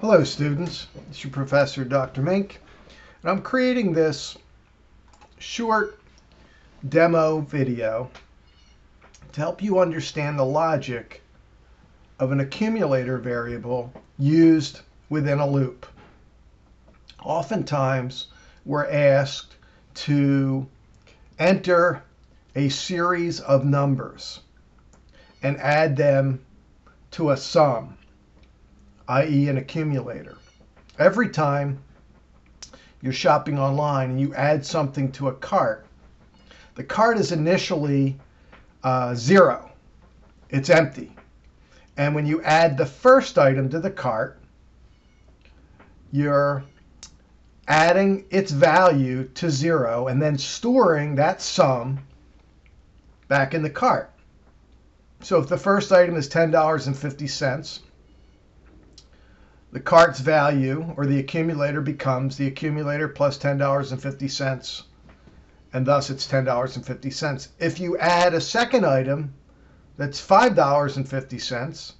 Hello students, it's your professor Dr. Mink, and I'm creating this short demo video to help you understand the logic of an accumulator variable used within a loop. Oftentimes we're asked to enter a series of numbers and add them to a sum, i.e. an accumulator. Every time you're shopping online and you add something to a cart, the cart is initially 0. It's empty. And when you add the first item to the cart, you're adding its value to 0 and then storing that sum back in the cart. So if the first item is $10.50, the cart's value, or the accumulator, becomes the accumulator plus $10.50, and thus it's $10.50. If you add a second item that's $5.50,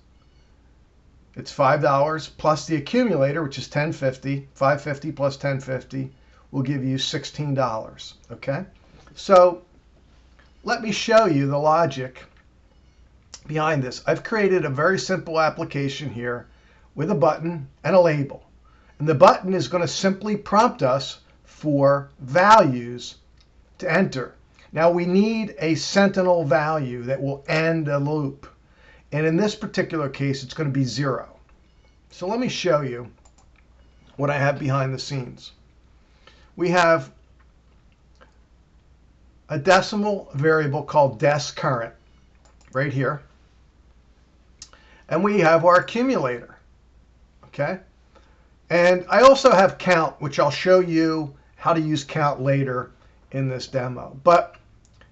it's $5 plus the accumulator, which is $10.50. $5.50 plus $10.50 will give you $16. Okay? So let me show you the logic behind this. I've created a very simple application here with a button and a label. And the button is going to simply prompt us for values to enter. Now we need a sentinel value that will end a loop. And in this particular case, it's going to be 0. So let me show you what I have behind the scenes. We have a decimal variable called DESCurrent right here. And we have our accumulator. Okay, and I also have count, which I'll show you how to use count later in this demo. But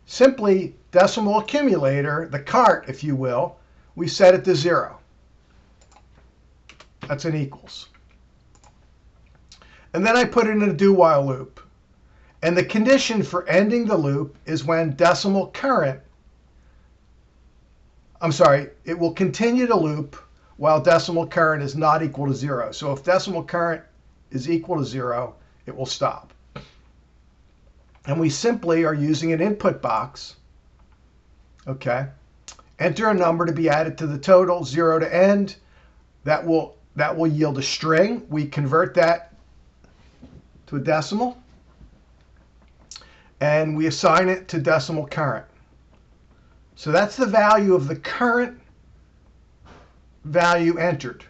simply decimal accumulator, the cart, if you will, we set it to 0. That's an equals. And then I put it in a do-while loop. And the condition for ending the loop is when decimal current, it will continue to loop while decimal current is not equal to 0. So if decimal current is equal to 0, it will stop. And we simply are using an input box. Okay. Enter a number to be added to the total, 0 to end. That will yield a string. We convert that to a decimal. And we assign it to decimal current. So that's the value of the current value entered.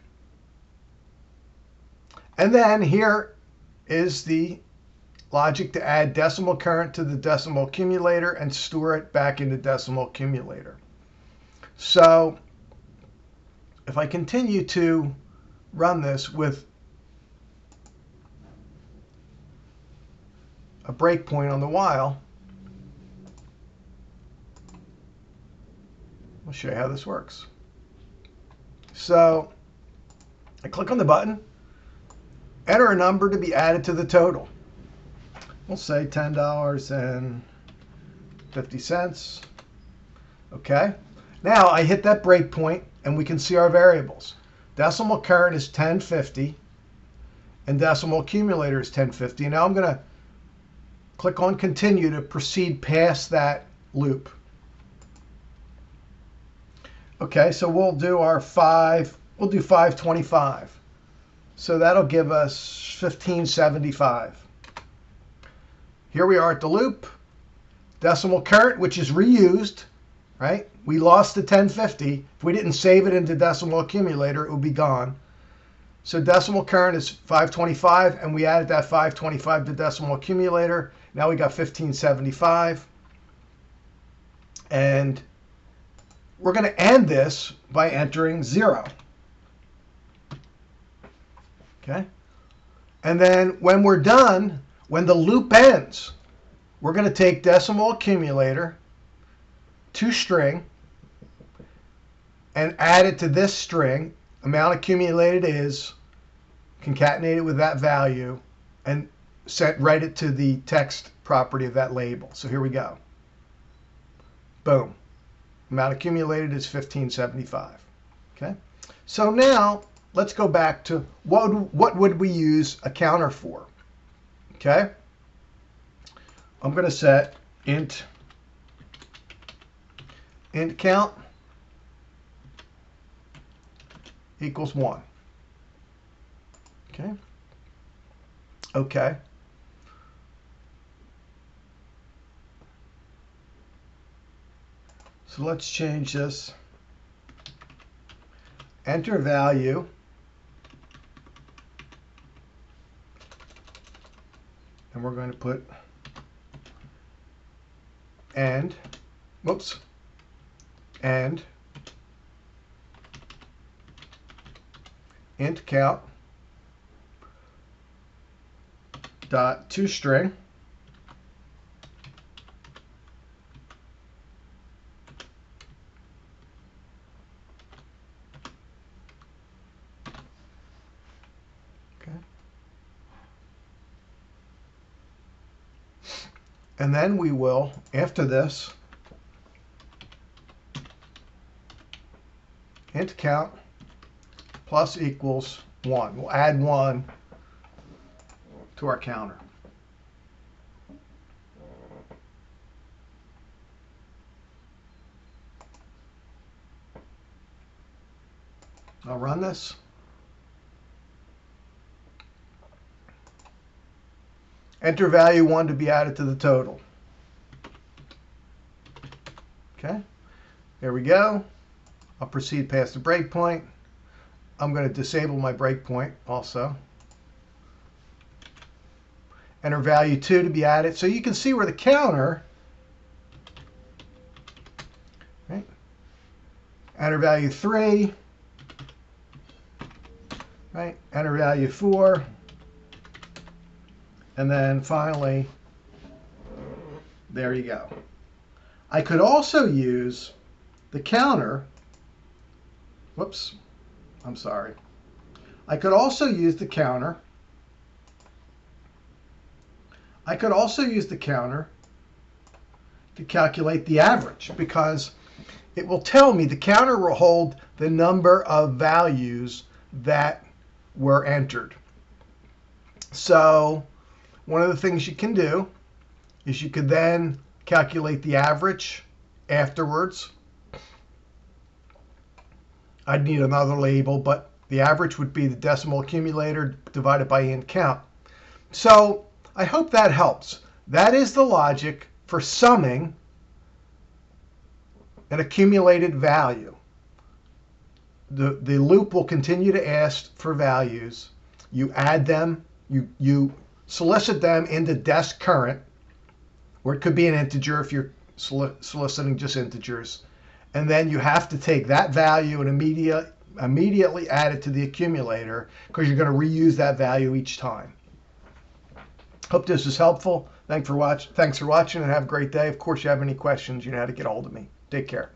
And then here is the logic to add decimal current to the decimal accumulator and store it back into decimal accumulator. So if I continue to run this with a breakpoint on the while, I'll show you how this works. So I click on the button, enter a number to be added to the total. We'll say $10.50. Okay. Now I hit that breakpoint and we can see our variables. Decimal current is 1050 and decimal accumulator is 1050. Now I'm going to click on continue to proceed past that loop. Okay, so we'll do 525. So that'll give us 1575. Here we are at the loop. Decimal current, which is reused, right? We lost the 1050. If we didn't save it into decimal accumulator, it would be gone. So decimal current is 525, and we added that 525 to decimal accumulator. Now we got 1575. And we're going to end this by entering 0. Okay? And then when we're done, when the loop ends, we're going to take decimal accumulator to string and add it to this string. Amount accumulated is, concatenate it with that value, and write it to the text property of that label. So here we go. Boom. Amount accumulated is 1575. Okay. So now let's go back to what would we use a counter for? Okay. I'm going to set int count equals 1. Okay. Okay. So let's change this. Enter value. And we're going to put and int count dot toString okay, and then we will, after this, int count plus equals 1. We'll add 1 to our counter. I'll run this. Enter value 1 to be added to the total. Okay, there we go. I'll proceed past the breakpoint. I'm going to disable my breakpoint also. Enter value 2 to be added. So you can see where the counter, right? Enter value 3, right? Enter value 4. And then finally, there you go. I could also use the counter. Whoops, I'm sorry. I could also use the counter. I could also use the counter to calculate the average, because it will tell me, the counter will hold the number of values that were entered. So one of the things you can do is you could then calculate the average afterwards. I'd need another label, but the average would be the decimal accumulator divided by int count. So I hope that helps. That is the logic for summing an accumulated value. The loop will continue to ask for values. You add them, you solicit them into desc current, or it could be an integer if you're soliciting just integers. And then you have to take that value and immediately add it to the accumulator, because you're going to reuse that value each time. Hope this is helpful. Thanks for watching, and have a great day. Of course, you have any questions, you know how to get a hold of me. Take care.